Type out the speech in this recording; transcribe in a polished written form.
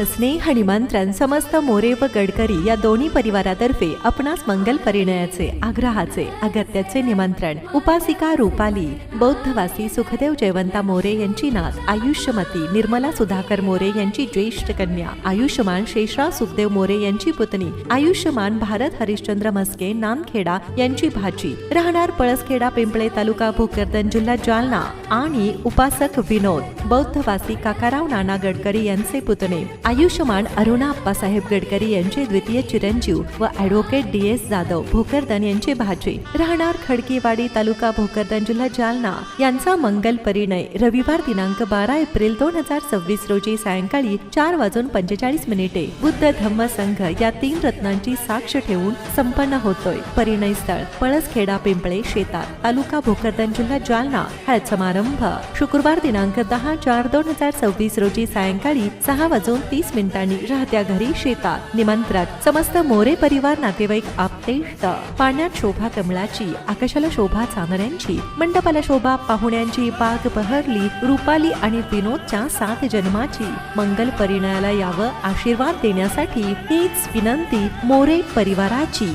स्नेह निमंत्रण समस्त मोरे व गडकरी या दोन्ही परिवारातर्फे आपणास मंगल परिणयाचे आग्रहाचे अगत्याचे निमंत्रण। उपासिका रूपाली बौद्धवासी सुखदेव जयवंता मोरे यांची नात, आयुष्यमती निर्मला सुधाकर मोरे यांची ज्येष्ठ कन्या, आयुष्यमान शेषराव सुखदेव मोरे यांची पुतणी, आयुष्यमान भारत हरिश्चंद्र म्हस्के नामखेडा यांची भाची, राहणार पळसखेडा पिंपळे तालुका भोकरदन जिल्हा जालना, आणि उपासक विनोद बौद्धवासी काकाराव नाना गडकरी यांचे पुतणे, आयुष्यमान अरुणा अप्पासाहेब गडकरी यांचे द्वितीय चिरंजीव व ॲडव्होकेट DS जाधव भोकरदन यांचे भाचे, राहणार खडकीवाडी तालुका भोकरदन जिल्हा जालना यांचा मंगल परिणय रविवार दिनांक 12 एप्रिल 2026 रोजी सायंकाळी 4:45 बुद्ध धम्म संघ या 3 रत्नांची साक्ष ठेवून संपन्न होतोय। परिणय स्थळ पळसखेडा पिंपळे शेतात तालुका भोकरदन जिल्हा जालना। हा समारंभ शुक्रवार दिनांक 10/4/2026 रोजी सायंकाळी 6:30 राहत्या घरी शेतात। निमंत्रक समस्त मोरे परिवार, नातेवाईक, आप्तेष्ट। पाण्यात शोभा कमळाची, आकाशाला शोभा चांदण्यांची, मंडपाला शोभा पाहुण्यांची, बाग बहरली रूपाली आणि विनोदच्या 7 जन्माची। मंगल परिणयाला यावं आशीर्वाद देण्यासाठी हीच विनंती मोरे परिवाराची।